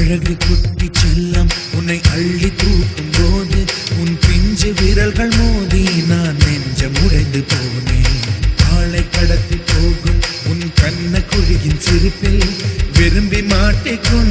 அழகு குட்டி செல்லம் உன்னை அள்ளி தூக்கும் போது உன் பிஞ்சு விரல்கள் மோதி நான் நெஞ்சம் உடைந்து போனேன். ஆளை கடத்தி போகும் உன் கண்ண குழியின் சிரிப்பில் விரும்பி மாட்டிக்கொண்டு